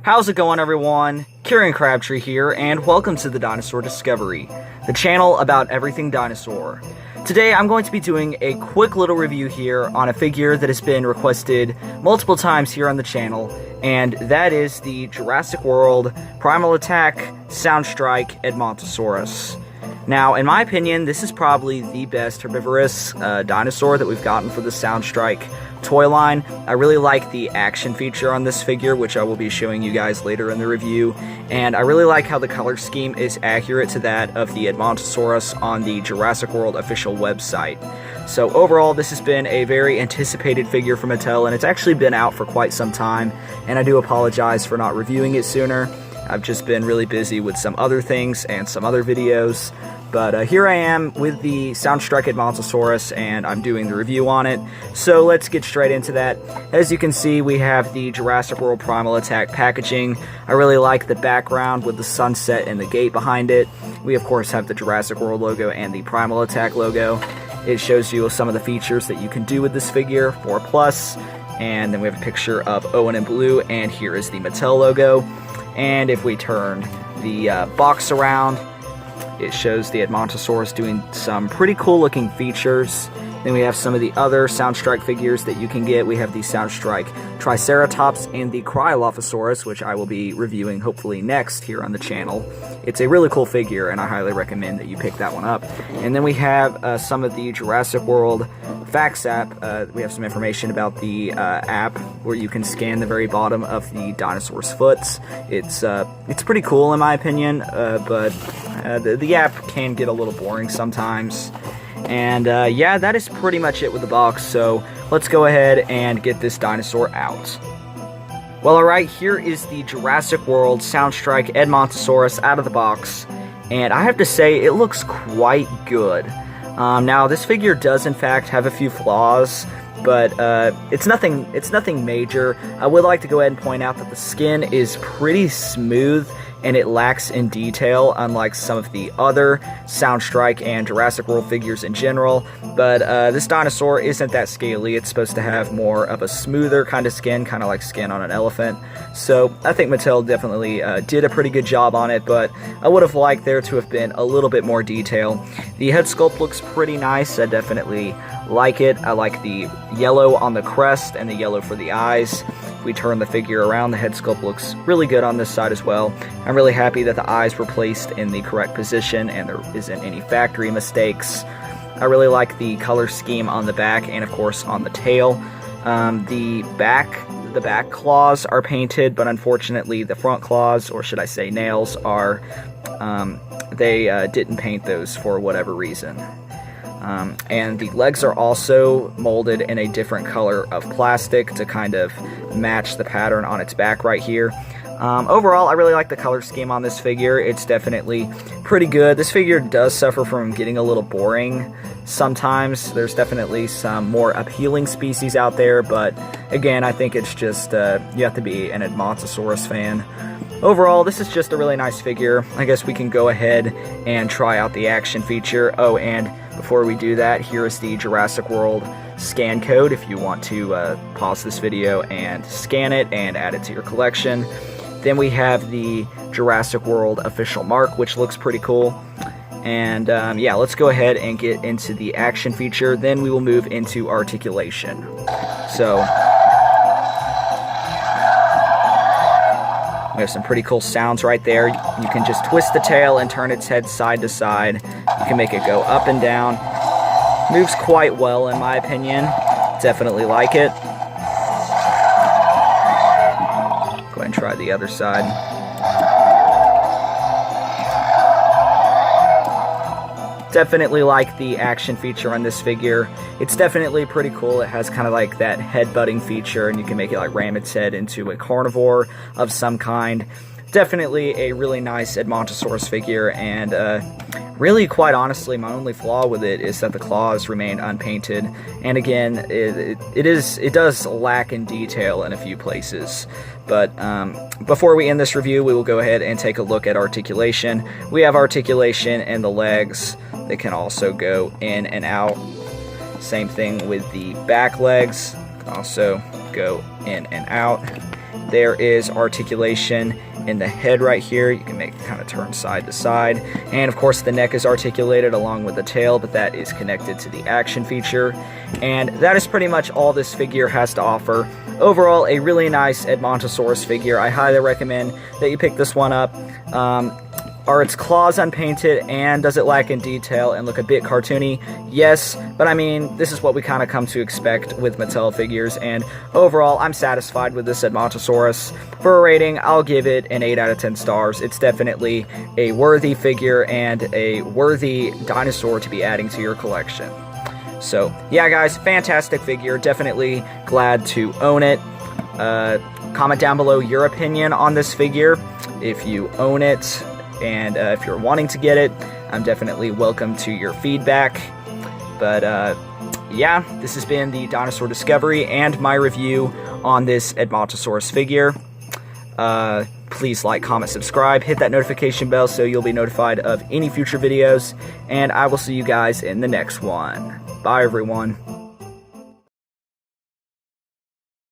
How's it going, everyone? Kieran Crabtree here, and welcome to the Dinosaur Discovery, the channel about everything dinosaur. Today I'm going to be doing a quick little review here on a figure that has been requested multiple times here on the channel, and that is the Jurassic World Primal Attack Soundstrike Edmontosaurus. Now, in my opinion, this is probably the best herbivorous dinosaur that we've gotten for the Soundstrike toy line. I really like the action feature on this figure, which I will be showing you guys later in the review, and I really like how the color scheme is accurate to that of the Edmontosaurus on the Jurassic World official website. So overall, this has been a very anticipated figure from Mattel, and it's actually been out for quite some time, and I do apologize for not reviewing it sooner. I've just been really busy with some other things and some other videos, but here I am with the Soundstrike Edmontosaurus, and I'm doing the review on it, so let's get straight into that. As you can see, we have the Jurassic World Primal Attack packaging. I really like the background with the sunset and the gate behind it. We of course have the Jurassic World logo and the Primal Attack logo. It shows you some of the features that you can do with this figure, 4+, and then we have a picture of Owen in blue, and here is the Mattel logo. And if we turn the box around, it shows the Edmontosaurus doing some pretty cool looking features. Then we have some of the other Soundstrike figures that you can get. We have the Soundstrike Triceratops and the Cryolophosaurus, which I will be reviewing hopefully next here on the channel. It's a really cool figure, and I highly recommend that you pick that one up. And then we have some of the Jurassic World Facts app. We have some information about the app where you can scan the very bottom of the dinosaur's foots. It's pretty cool in my opinion, but the app can get a little boring sometimes. And yeah, that is pretty much it with the box, so let's go ahead and get this dinosaur out. Well, alright, here is the Jurassic World Soundstrike Edmontosaurus out of the box, and I have to say, it looks quite good. Now, this figure does in fact have a few flaws, but it's nothing major. I would like to go ahead and point out that the skin is pretty smooth, and it lacks in detail, unlike some of the other Soundstrike and Jurassic World figures in general. But this dinosaur isn't that scaly. It's supposed to have more of a smoother kind of skin, kind of like skin on an elephant. So I think Mattel definitely did a pretty good job on it, but I would have liked there to have been a little bit more detail. The head sculpt looks pretty nice. I definitely like it. I like the yellow on the crest and the yellow for the eyes. If we turn the figure around, the head sculpt looks really good on this side as well. I'm really happy that the eyes were placed in the correct position and there isn't any factory mistakes. I really like the color scheme on the back and of course on the tail. The back claws are painted, but unfortunately the front claws, or should I say nails, are they didn't paint those for whatever reason. And the legs are also molded in a different color of plastic to kind of match the pattern on its back right here. Overall, I really like the color scheme on this figure. It's definitely pretty good. This figure does suffer from getting a little boring sometimes. There's definitely some more appealing species out there, but again, I think it's just you have to be an Edmontosaurus fan. Overall, this is just a really nice figure. I guess we can go ahead and try out the action feature. Oh, and before we do that, here is the Jurassic World scan code if you want to pause this video and scan it and add it to your collection. Then we have the Jurassic World official mark, which looks pretty cool. And yeah, let's go ahead and get into the action feature. Then we will move into articulation. So we have some pretty cool sounds right there. You can just twist the tail and turn its head side to side. You can make it go up and down. Moves quite well in my opinion. Definitely like it. Go ahead and try the other side. Definitely like the action feature on this figure. It's definitely pretty cool. It has kind of like that head-butting feature, and you can make it like ram its head into a carnivore of some kind. Definitely a really nice Edmontosaurus figure, and really, quite honestly, my only flaw with it is that the claws remain unpainted, and again, it does lack in detail in a few places. But before we end this review, we will go ahead and take a look at articulation. We have articulation in the legs. They can also go in and out. Same thing with the back legs. Can also go in and out. There is articulation in the head right here. You can make it kind of turn side to side. And of course the neck is articulated along with the tail, but that is connected to the action feature. And that is pretty much all this figure has to offer. Overall, a really nice Edmontosaurus figure. I highly recommend that you pick this one up. Are its claws unpainted, and does it lack in detail and look a bit cartoony? Yes, but I mean, this is what we kind of come to expect with Mattel figures, and overall, I'm satisfied with this Edmontosaurus. For a rating, I'll give it an 8 out of 10 stars. It's definitely a worthy figure and a worthy dinosaur to be adding to your collection. So, yeah guys, fantastic figure. Definitely glad to own it. Comment down below your opinion on this figure, if you own it. And if you're wanting to get it, I'm definitely welcome to your feedback. But yeah, this has been the Dinosaur Discovery and my review on this Edmontosaurus figure. Please like, comment, subscribe, hit that notification bell so you'll be notified of any future videos. And I will see you guys in the next one. Bye everyone.